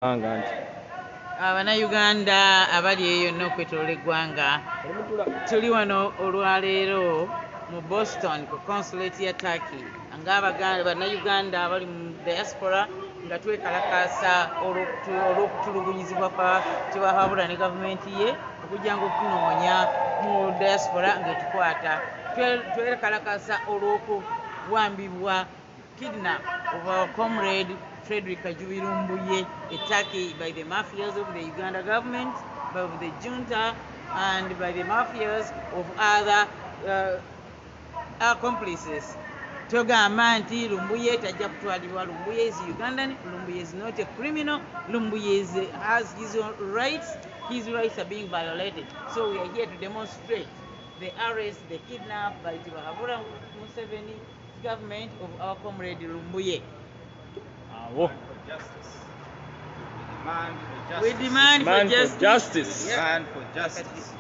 Abannayuganda abali eyo n'okwetooloola eggwanga tuli wano olwaleero mu Boston ku consulate ya Turkey ng'Abannayuganda abali mu diaspora nga twekalakaasa olw'okutulugunyizibwa kyebahabula ne gavumenti ye okujja nga okunoonya mu diaspora ng'etukwata. Twekalakaasa olw'okuwambibwa kidnap of our comrade Lumbuye, a Turkey by the mafias of the Uganda government, by the junta, and by the mafias of other accomplices. Togamba nti Lumbuye tajja kutwalibwa. Lumbuye is Ugandan. Lumbuye is not a criminal. Lumbuye has his own rights. His rights are being violated. So we are here to demonstrate the arrest, the kidnap by Tibahabura Museveni government of our comrade Lumbuye. We demand for justice. Demand for justice.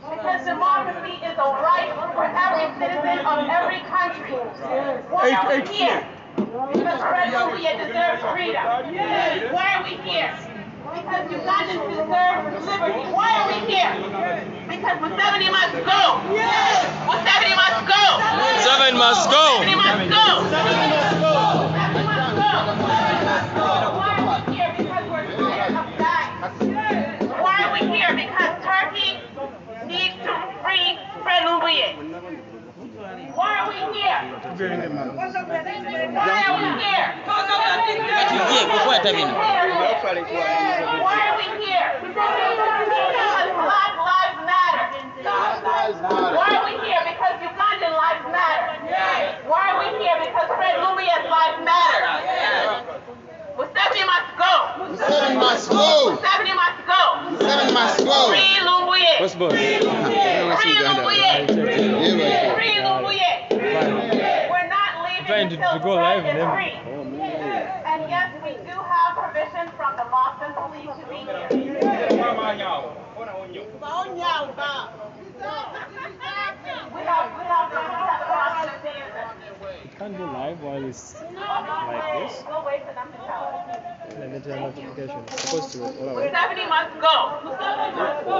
Because democracy is a right for every citizen of every country. Why are we here? Because Fred Lumbuye deserves freedom. Why are we here? Because Ugandans deserve liberty. Why are we here? Because Museveni must go. Museveni must go. Museveni must go. Museveni must go. Museveni must go. Museveni must go. Why are we here? Because we're tired of dying. Why are we here? Because Turkey needs to free Fred Lumbuye. Why are we here? Why are we here? Why are we here? Because Black lives matter. Why are we here? Because Ugandan lives matter. Why are we here? Because Fred Lumbuye's lives matter. Museveni must go. Museveni must go. Museveni must go. Museveni must go. Free Lumbuye. What's boss? Free Lumbuye. Free Lumbuye. We're not leaving until Fred is free. And yes, we do have permission from the Boston police to be here. We have It can't be live while it's like this. We'll wait for them to tell us. Let me tell notification. It's supposed to all right. Museveni must go. Museveni must go.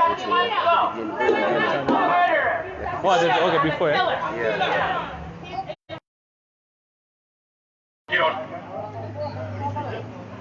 Museveni must go. Murderer. Oh, okay, before, Killer. yeah.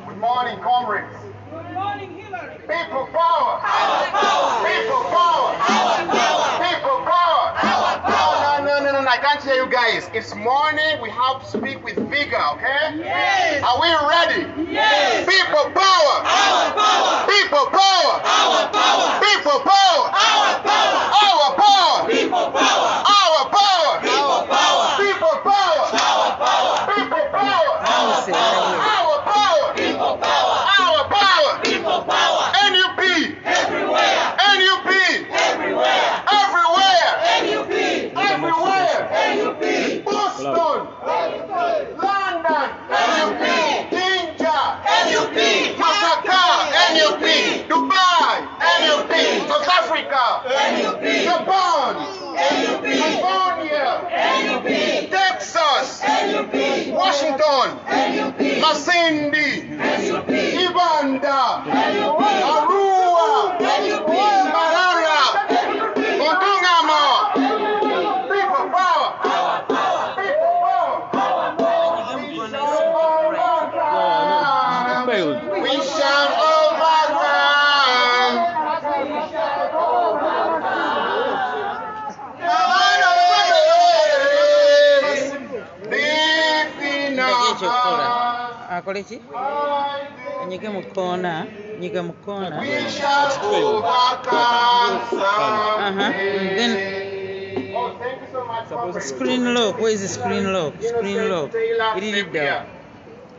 Good morning, comrades. Good morning, Hillary. People power. Our power. People power. Our power. People power. Our power. No, I can't hear you guys. It's morning. We have to speak with vigor, okay? Yes. Are we ready? Yes. People power. Our power. People power. Our power. People power. Our power. Our power. People power. Our power. People power. People power. Our power. People power. Our power. Our power. People power. Our power. People power. NUP. Everywhere. NUP. Everywhere. Everywhere. NUP. Everywhere. NUP. Boston. London. NUP. Jinja. NUP. Masaka. NUP. Dubai. NUP. South Africa. NUP. Japan. NUP. California. NUP. Texas. NUP. Washington. NUP. Masindi. failed. We shall overcome. Deep in our hearts, akole ki anyige mu koona nyiga mu koona we shall overcome someday. then Oh, thank you so much. screen lock, where is the screen lock? Screen lock, Taylor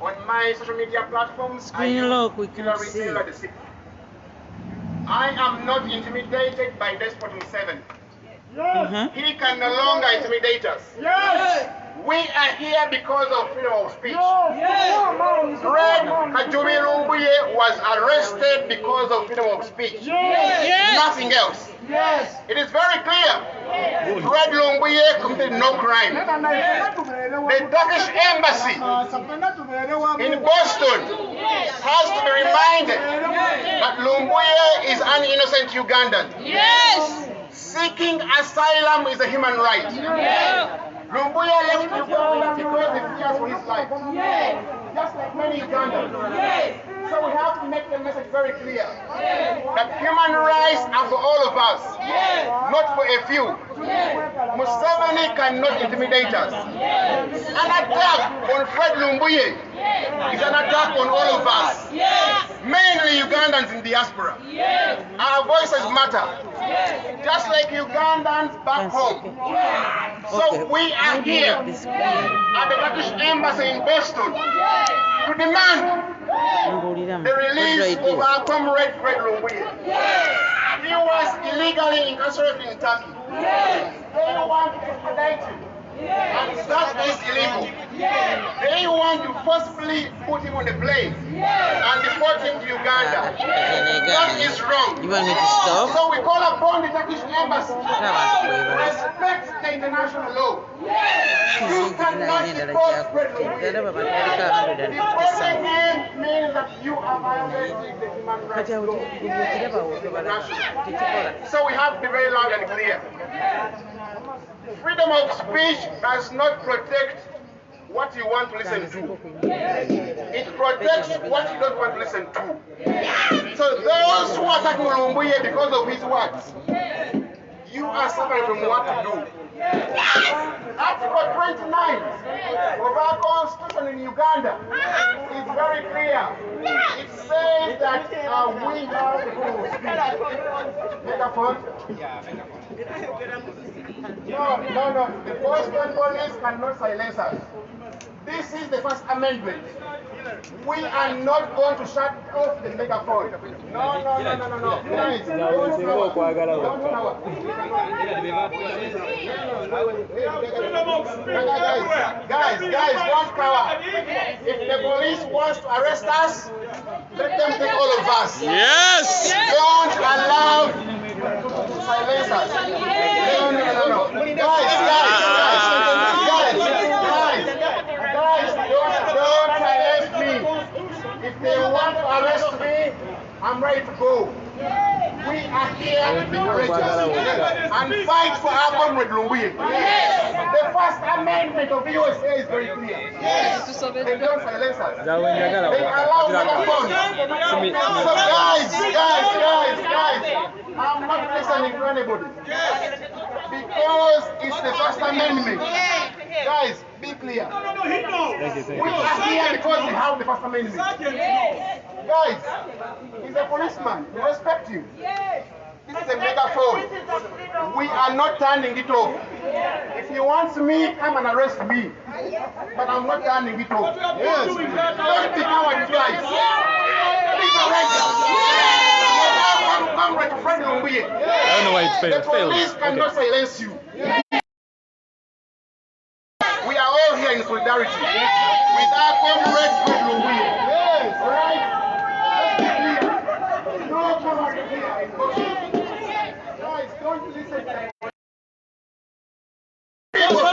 on my social media platforms. Screen lock, we can Taylor see. Taylor the Sixth. I am not intimidated by Despot Museveni. He can no longer intimidate us. We are here because of freedom of speech. Fred Lumbuye was arrested because of freedom of speech. Nothing else. It is very clear. Fred Lumbuye committed no crime. The Turkish embassy in Boston has to be reminded that Lumbuye is an innocent Ugandan. Seeking asylum is a human right. Lumbuye left Uganda because he fears for his life. Just like many Ugandans. So we have to make the message very clear that human rights are for all of us, not for a few. Museveni cannot intimidate us. An attack on Fred Lumbuye is an attack on all of us, mainly Ugandans in diaspora. Our voices matter, just like Ugandans back home. So we are here at the Turkish embassy in Boston to demand the release of our comrade Fred Lumbuye. He was illegally incarcerated in Turkey. They want to extradite him, and that is illegal. They want to forcibly put him on a plane and deport him to Uganda. That is wrong. You want me to stop? So we call upon the Turkish embassy to respect the international law. You cannot deport Fred Lumbuye. Deporting him means that you are violating the human rights law. So we have to be very loud and clear. Freedom of speech does not protect what you want to listen to. It protects what you don't want to listen to. So those who are attacking Lumbuye because of his words, you are suffering from what to do. Article 29 of our constitution in Uganda is very clear. It says that we have the freedom of speech. Megaphone? No. The Boston police cannot silence us. This is the First Amendment. We are not going to shut off the megaphone. No. Guys, don't cower. If the police wants to arrest us, let them take all of us. Yes! Don't allow to silence us. No. Guys, don't arrest me. If they want to arrest me, I'm ready to go. We are here to be courageous and fight for our comrade Lumbuye. The First Amendment of the USA is very clear. They don't silence us. They allow megaphones. So guys, I'm not listening to anybody. Because it's the First Amendment. Guys, be clear. We are here because we have the First Amendment. Guys, he's a policeman. We respect him. This is a megaphone. We are not turning it off. If he wants me, come and arrest me. But I'm not turning it off. Yes. Don't be cowards, guys. Be courageous. Comrade Fred Lumbuye. I don't know why it failed. The police cannot silence you. We are all here in solidarity with our comrade Fred Lumbuye. Yes, right? No comrade here in Boston. Guys, don't listen to them. People go!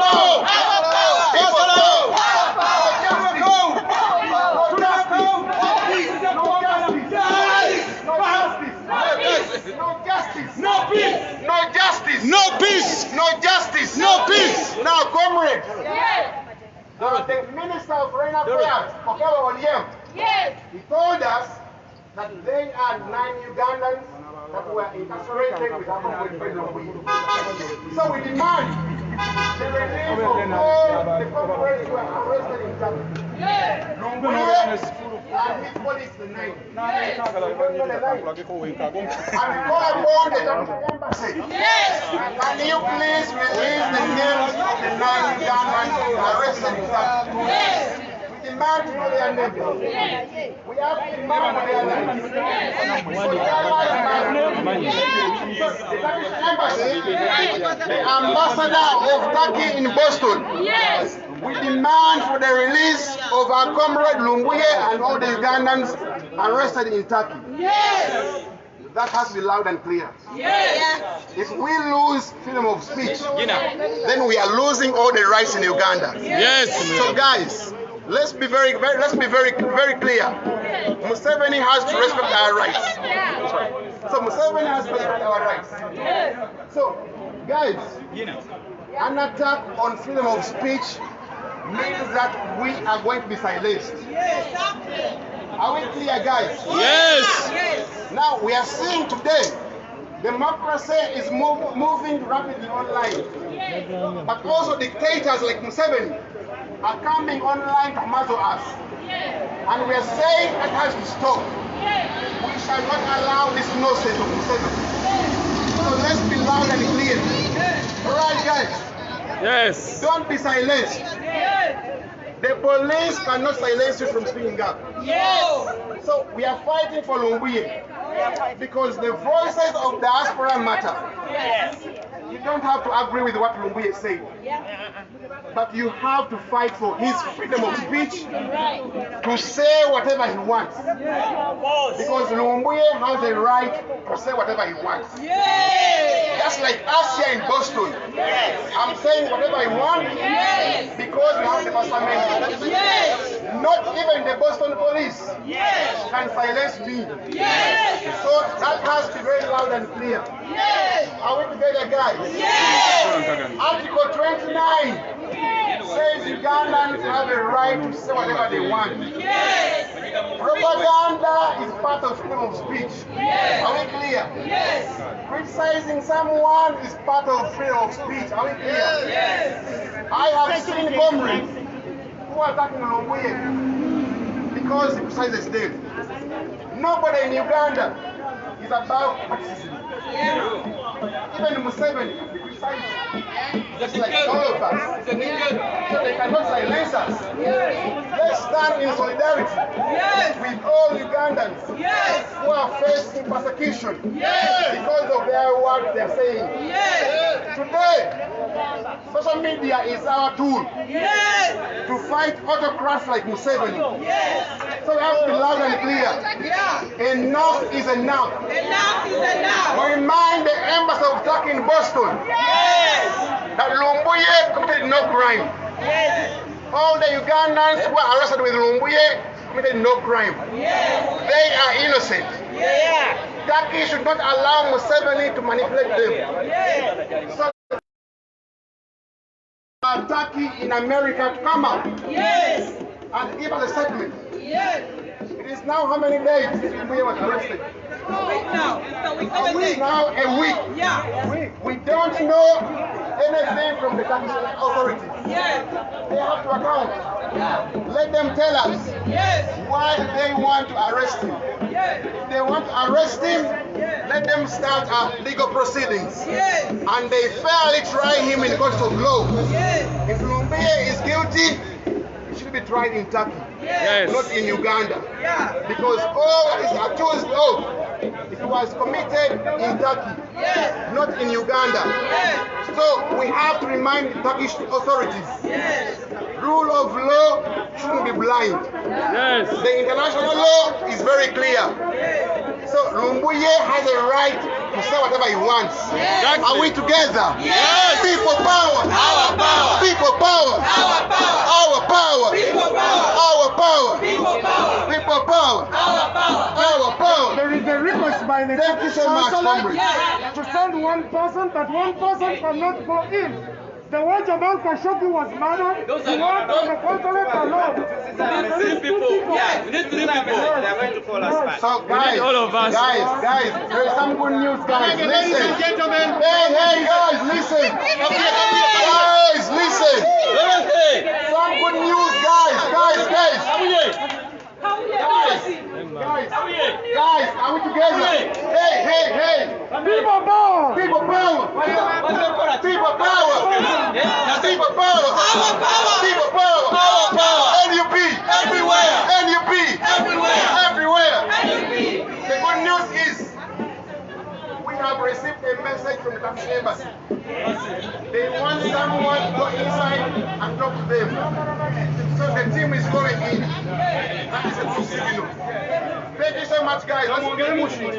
No peace! Now, comrades! The Minister of Foreign Affairs, Okwekalakaasa. Yes. He told us that they are 9 Ugandans that were incarcerated with our Lumbuye. So we demand the release of all the comrades who were arrested in Turkey. Lumbuye and his police, the 9. And we call upon the Turkish embassy. Can you please release the names of the 9 Ugandans arrested in Turkey? We demand to know their names. We have to demand for their names. So the Turkish embassy, the ambassador of Turkey in Boston, we demand for the release of our comrade Lumbuye and all the Ugandans arrested in Turkey. That has to be loud and clear. If we lose freedom of speech, then we are losing all the rights in Uganda. So guys, let's be very clear. Museveni has to respect our rights. So Museveni has to respect our rights. So guys, an attack on freedom of speech means that we are going to be silenced. Are we clear, guys? Now we are seeing today, democracy is moving rapidly online. But also dictators like Museveni are coming online to muzzle us. And we are saying that has to stop. We shall not allow this nonsense of Museveni. So let's be loud and clear. Alright, guys? Don't be silenced. The police cannot silence you from speaking up. So we are fighting for Lumbuye because the voices of diaspora matter. You don't have to agree with what Lumbuye said, but you have to fight for his freedom of speech to say whatever he wants. Because Lumbuye has a right to say whatever he wants. Just like us here in Boston. I'm saying whatever I want because we have the First Amendment. Not even the Boston police can silence me. So that has to be very loud and clear. Are we together, guys? Article 29 says Ugandans have a right to say whatever they want. Propaganda is part of freedom of speech. Are we clear? Criticizing someone is part of freedom of speech. Are we clear? I have seen comrades who are attacking Lumbuye because he criticizes them. Nobody in Uganda is about criticism. Even Museveni criticizes just like all of us. So they cannot silence us. Let's stand in solidarity with all Ugandans who are facing persecution because of their work they're saying. Today, social media is our tool to fight autocrats like Museveni. So we have to be loud and clear. Enough is enough. Remind the embassy of Turkey in Boston that Lumbuye committed no crime. All the Ugandans who are arrested with Lumbuye committed no crime. They are innocent. Turkey should not allow Museveni to manipulate them. So Turkey in America to come out and give us a statement. It is now how many days since Lumbuye was arrested? A week. We don't know anything from the Turkish authorities. They have to account. Let them tell us why they want to arrest him. If they want to arrest him, let them start legal proceedings. And they fairly try him in courts of law. If Lumbuye is guilty, he should be tried in Turkey, not in Uganda. Because all is accused of, it was committed in Turkey, not in Uganda. So we have to remind the Turkish authorities, rule of law shouldn't be blind. The international law is very clear. So Lumbuye has a right to say whatever he wants. Are we together? People power. Our power. People power. Our power. Our power. People power. Our power. People power. People power. Our power. Our power. There is a request by the Thank you so much, comrade. to send one person, but one person cannot go in. The way Jamal Khashoggi was murdered, the one on the consulate alone. We need 3 people. We need 3 people. So guys, all of us. guys, there's some good news, guys. Ladies Listen. and gentlemen. Hey, guys, listen. Guys, listen. Some good news, guys. Guys, are we together? Hey. People power. People power. People power. People power. People power. NUP. Everywhere. The good news is we have received a message from the Turkish embassy. They want someone to go inside and talk to them. So the team is going in. That is a good signal. Thank you so much, guys. Let's get pushing.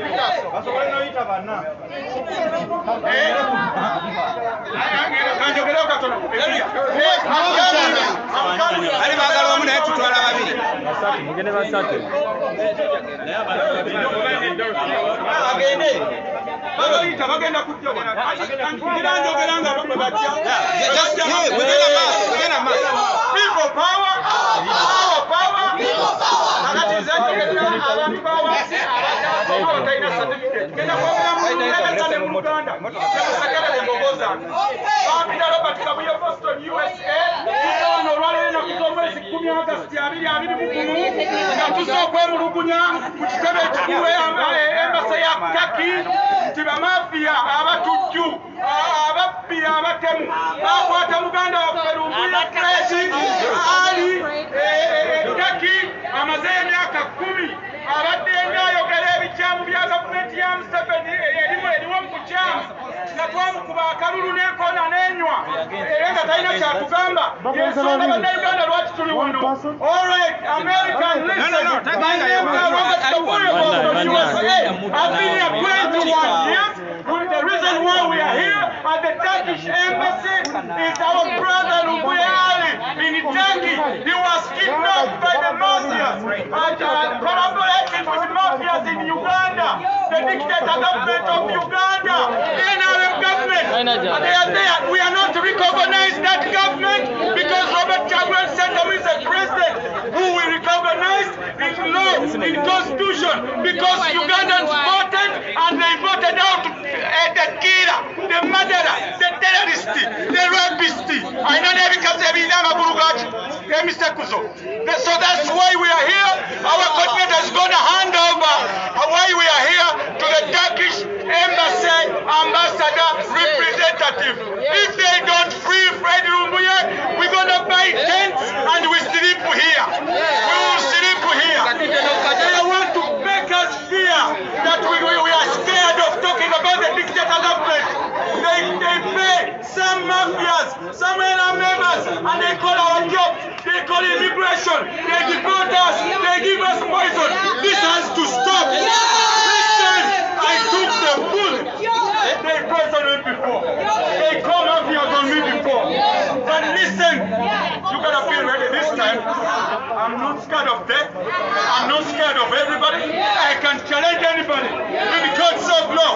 People power. Alright, American, listen. My name is Robert Kabuye from the USA. I've been here 21 years. The reason why we are here at the Turkish embassy is our brother Lumbuye in Turkey. He was kidnapped by the mafias and collaborated with the mafias in Uganda. The dictator government of Uganda, NRM government. They are there. We are not to recognize that government because Robert Kagame is a president who we recognize in law, in constitution, because Ugandans voted and they voted out the killer, the murderer, the terrorist, the rapist. I know that because Mr. Kuzo. So that's why we are here. Our coordinator is going to hand over why we are here to the Turkish embassy ambassador representative. If they don't free Fred Lumbuye, we're going to buy tents and we sleep here. We will sleep here. They want to make us fear that we are scared of talking about the dictator government. They pay some mafias, some members, and they call our job. They call immigration. They deport us. They give us poison. This has to stop. Listen, I took the bullet. They poisoned me before. They call mafias on me before. But listen, you gotta be ready this time. I'm not scared of death. I'm not scared of everybody. I can challenge anybody. In the courts of law.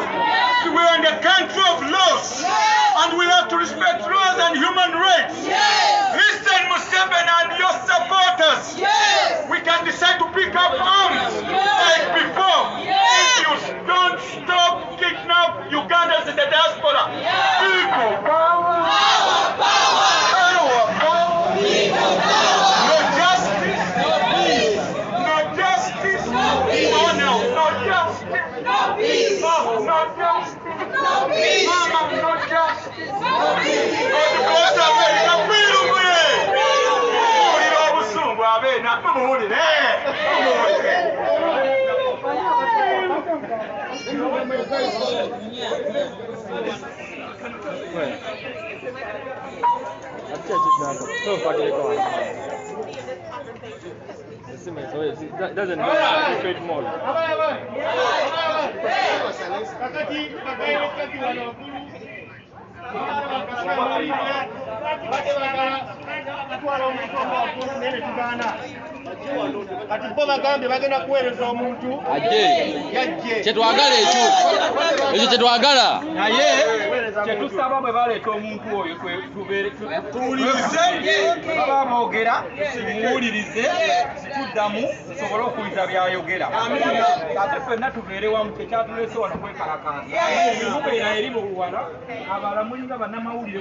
We're in the country of laws. And we have to respect laws and human rights. Listen, Museveni and your supporters. We can decide to pick up arms like before. If you don't stop kidnapping Ugandans in the diaspora. People power. No justice. No justice. No justice. No peace. No justice. No peace. Mama, no justice. No peace. Because America, freedom way. That doesn't matter. Straight more. Kati bo bagambe bagenda kuweereza omuntu ajje kyetwagala ekyo kyetwagala naye kyetusaba bwe baleeta omuntu oyo tuwulirize baba boogera tumuwulirize tuddamu tusobole okuwuliriza byayogera ate ffenna tubeere wamu tekyatuleese wano kwekalakaasa mubeera eri buluwala abala mulinga bannamawulire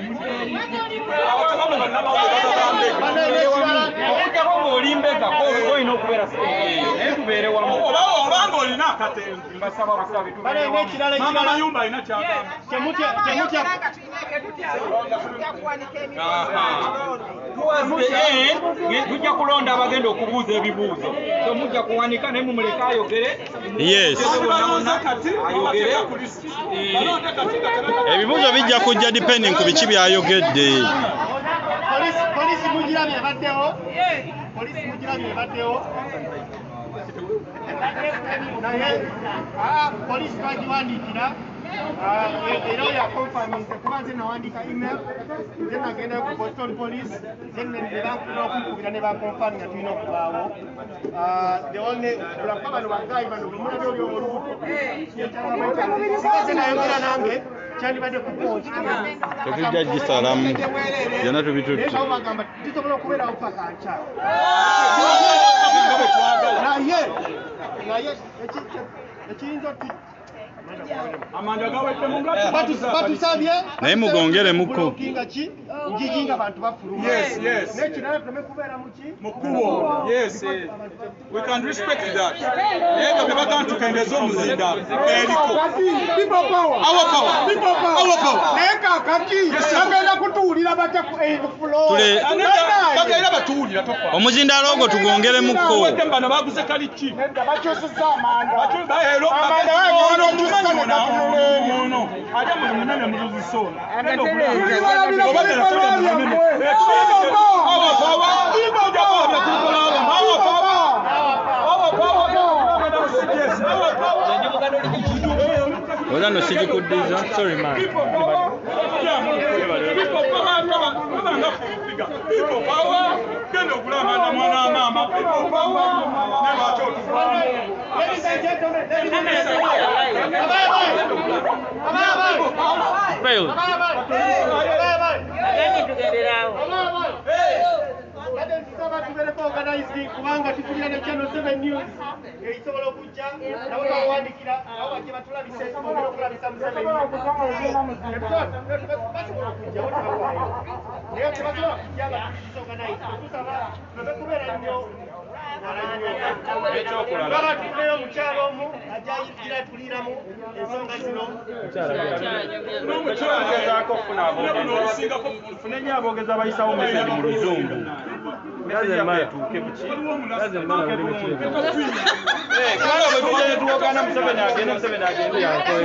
okujjako ng'olimbega olina okubeera eyo naye tubeere wamu obanga olina akatembi mbasaba busabe mama mayumba alina kyagamba tujja kulonda abagenda okubuuza ebibuuzo tomujja kuwanika naye mumuleke ayogere ayogere ebibuuzo bijja kujja depending ku biki byayogedde. Polisi mugirabye baddewo naye polisi twagiwandiikira era oyo akonfaminze kuba nze nawandiika email nze nagenda ku Boston Police nebankubira okunkubira ne bakonfami nga tulina okubaawo olwakuba bano bagaayi bano bemulabe oli olubuto nze nayogera nange kyandibadde kupooti Tetujja gisalamu byonna tubitutte. bagamba tusobola okubeerawo paka nkya naye ekiyinza oti batusabye naye mugongeremuko njijinga bantu bafuluma nekirala tuleme kubeera mu kubo. Yes, we can respect that. Naye nga bebagamba tukendeze omuzinda eriko naye kakaki bagenda kutuwulira batya bagenda batuwulira omuzindaalo ogwo tugongeremuko. bano baguze kaliki bakyusiza amanda ono ate buli munene muzuzisoona Oza no sigikuddiza. Sorry man. Fail. kubanga tukulira ne Channel 7 News esobola okujja nabo bawandikira abo bajje batulabise obola okulabisa mu 7 News basobola okujja naye tebasobola kujja nga tukisorganize tusaba tuve kubeera nnyo baba tufuneyo omukyalo omu ajja ayingira tuliiramu ensonga zino n'omukyagezaako okufuna aboogezi fune nnyo aboogezi abayisawo meseji mu luzungu tuuke buki kale bwe tujja ne tuwogana Museveni agende yankoe